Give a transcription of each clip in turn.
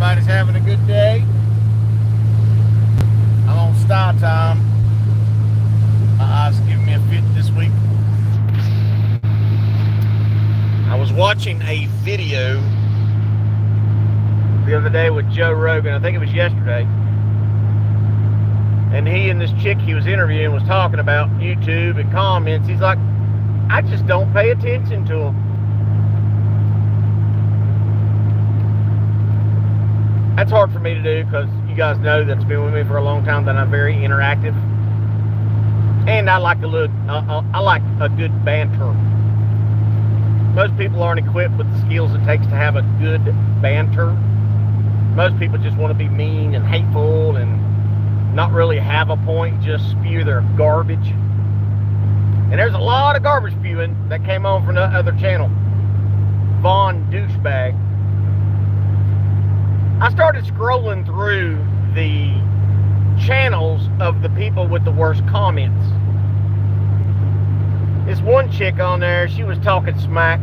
everybody's having a good day. I'm on style time. My eyes giving me a fit this week. I was watching a video the other day with Joe Rogan. I think it was yesterday. And he and this chick he was interviewing was talking about YouTube and comments. He's like, I just don't pay attention to them. That's hard for me to do because you guys know that's been with me for a long time that I'm very interactive, and I like I like a good banter. Most people aren't equipped with the skills it takes to have a good banter. Most people just want to be mean and hateful and not really have a point, just spew their garbage. And there's a lot of garbage spewing that came on from the other channel, Vaughn Douchebag. I started scrolling through the channels of the people with the worst comments. This one chick on there, she was talking smack.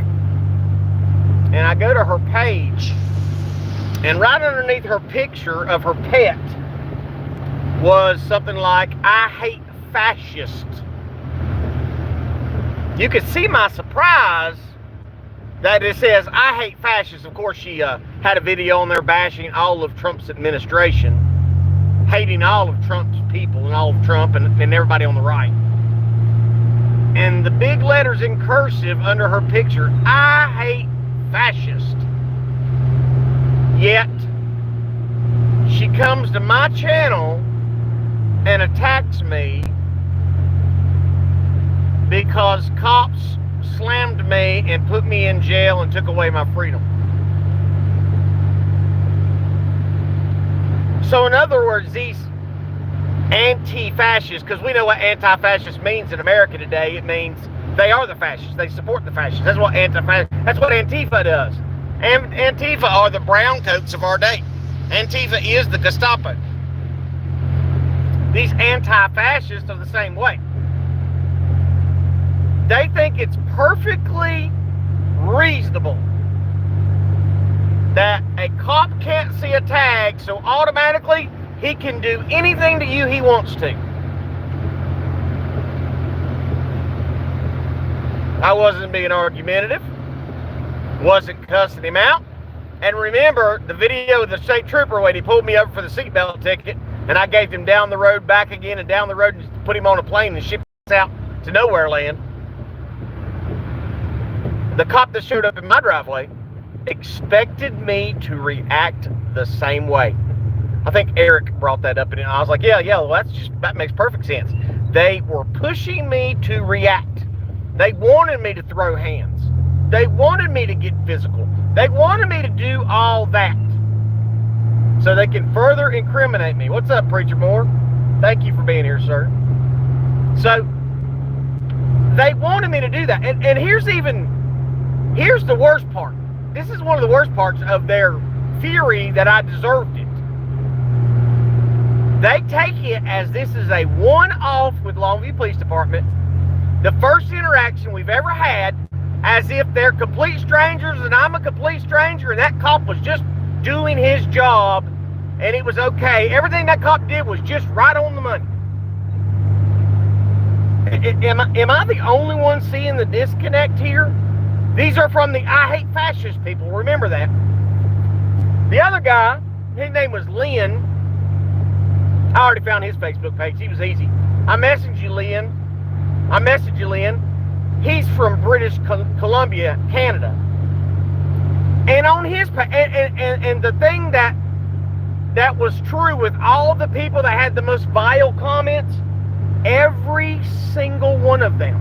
And I go to her page, and right underneath her picture of her pet was something like, I hate fascists. You could see my surprise that it says, I hate fascists. Of course, she had a video on there bashing all of Trump's administration, hating all of Trump's people and all of Trump and everybody on the right. And the big letters in cursive under her picture, I hate fascist. Yet, she comes to my channel and attacks me because cops slammed me and put me in jail and took away my freedom. So in other words, these anti-fascists, because we know what anti-fascist means in America today, it means they are the fascists. They support the fascists. That's what Antifa does. And Antifa are the brown coats of our day. Antifa is the Gestapo. These anti-fascists are the same way. They think it's perfectly reasonable that a cop can't see a tag, so automatically he can do anything to you he wants to. I wasn't being argumentative, wasn't cussing him out. And remember the video of the state trooper when he pulled me over for the seatbelt ticket, and I gave him down the road, back again, and down the road, and put him on a plane and shipped us out to nowhere land. The cop that showed up in my driveway expected me to react the same way. I think Eric brought that up, and I was like, yeah, well, that makes perfect sense. They were pushing me to react. They wanted me to throw hands. They wanted me to get physical. They wanted me to do all that so they can further incriminate me. What's up, Preacher Moore? Thank you for being here, sir. So they wanted me to do that. And here's the worst part. This is one of the worst parts of their fury that I deserved it. They take it as this is a one-off with Longview Police Department, the first interaction we've ever had, as if they're complete strangers and I'm a complete stranger and that cop was just doing his job and it was okay. Everything that cop did was just right on the money. Am I the only one seeing the disconnect here? These are from the I hate fascist people. Remember that. The other guy, his name was Lynn. I already found his Facebook page. He was easy. I messaged you, Lynn. He's from British Columbia, Canada. And on his page, and the thing that was true with all the people that had the most vile comments, every single one of them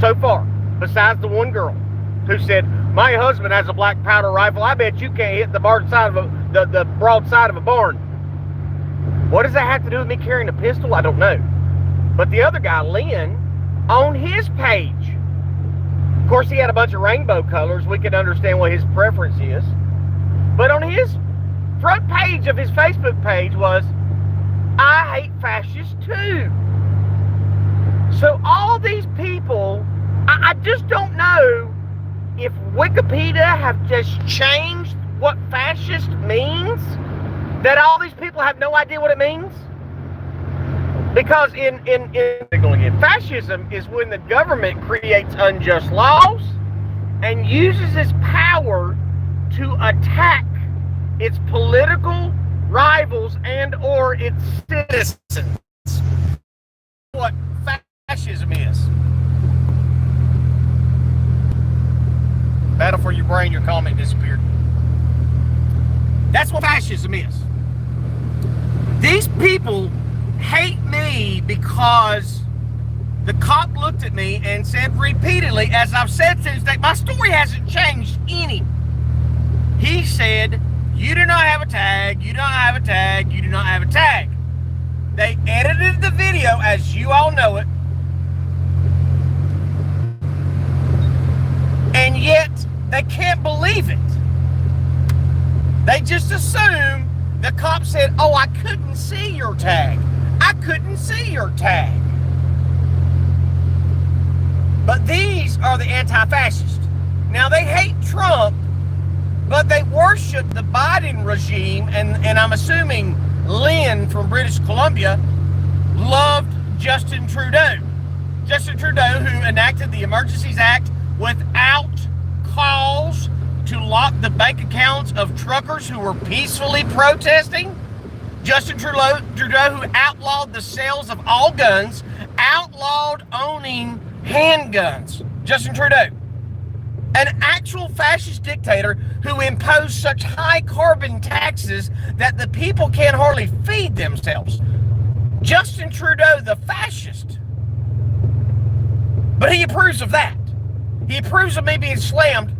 so far, besides the one girl who said, my husband has a black powder rifle, I bet you can't hit the broadside of a barn. What does that have to do with me carrying a pistol? I don't know. But the other guy, Lynn, on his page, of course he had a bunch of rainbow colors, we can understand what his preference is, but on his front page of his Facebook page was, I hate fascists too. So all these people, I just don't know if Wikipedia have just changed what fascists anti-fascist means, that all these people have no idea what it means? Because fascism is when the government creates unjust laws and uses its power to attack its political rivals and or its citizens. What fascism is. Battle for your brain, your comment disappeared. That's what fascism is. These people hate me because the cop looked at me and said repeatedly, as I've said since day, my story hasn't changed any. He said, you do not have a tag, you do not have a tag, you do not have a tag. They edited the video, as you all know it, and yet they can't believe it. They just assume the cop said, oh, I couldn't see your tag. I couldn't see your tag. But these are the anti-fascists. Now, they hate Trump, but they worship the Biden regime, and I'm assuming Lynn from British Columbia loved Justin Trudeau. Justin Trudeau, who enacted the Emergencies Act without cause to lock the bank accounts of truckers who were peacefully protesting. Justin Trudeau, who outlawed the sales of all guns, outlawed owning handguns. Justin Trudeau, an actual fascist dictator who imposed such high carbon taxes that the people can't hardly feed themselves. Justin Trudeau, the fascist. But he approves of that. He approves of me being slammed.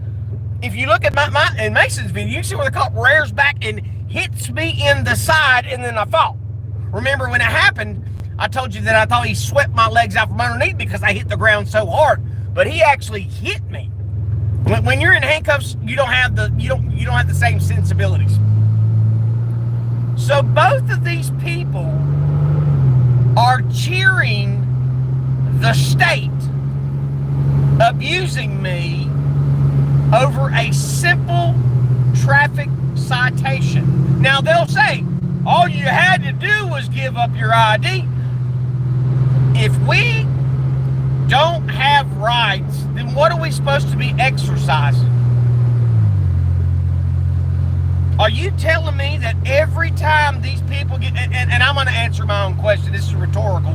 If you look at in Mason's video, you can see where the cop rears back and hits me in the side, and then I fall. Remember when it happened, I told you that I thought he swept my legs out from underneath because I hit the ground so hard. But he actually hit me. When you're in handcuffs, you don't have the same sensibilities. So both of these people are cheering the state abusing me over a simple traffic citation. Now they'll say, all you had to do was give up your ID. If we don't have rights, then what are we supposed to be exercising? Are you telling me that every time these people get, and I'm going to answer my own question, this is rhetorical,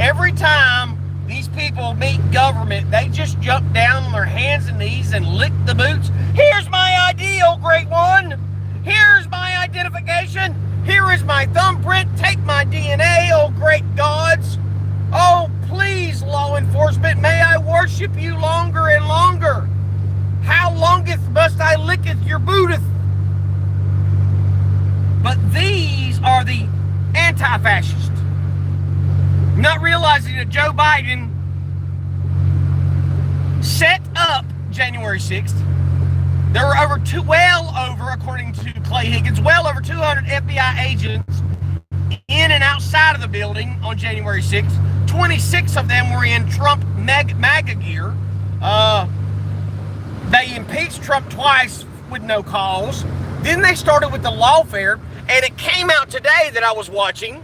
every time these people meet government, they just jump down on their hands and knees and lick the boots? Here's my ID, oh great one. Here's my identification. Here is my thumbprint. Take my DNA, oh great gods. Oh, please, law enforcement, may I worship you longer and longer. How longeth must I licketh your booteth? But these are the anti-fascists. Not realizing that Joe Biden set up January 6th. There were according to Clay Higgins, well over 200 FBI agents in and outside of the building on January 6th. 26 of them were in Trump MAGA gear. They impeached Trump twice with no cause. Then they started with the lawfare, and it came out today that I was watching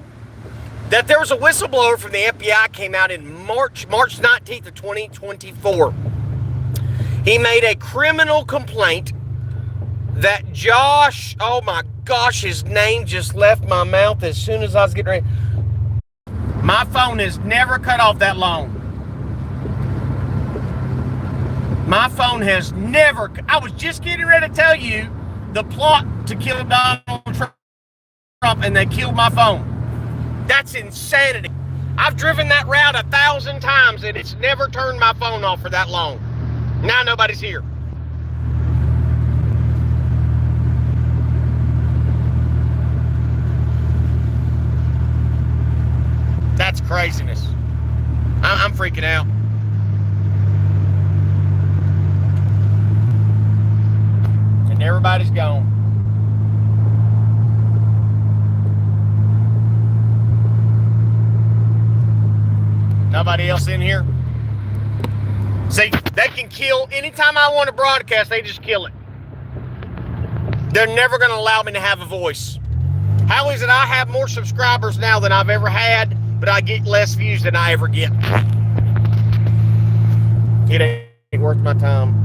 that there was a whistleblower from the FBI came out in March 19th of 2024. He made a criminal complaint that Josh, oh my gosh, his name just left my mouth as soon as I was getting ready. My phone has never cut off that long. My phone has never, I was just getting ready to tell you the plot to kill Donald Trump, and they killed my phone. That's insanity. I've driven that route 1,000 times and it's never turned my phone off for that long. Now nobody's here. That's craziness. I'm freaking out. And everybody's gone. Nobody else in here? See, they can kill anytime I want to broadcast, they just kill it. They're never going to allow me to have a voice. How is it I have more subscribers now than I've ever had, but I get less views than I ever get? It ain't worth my time.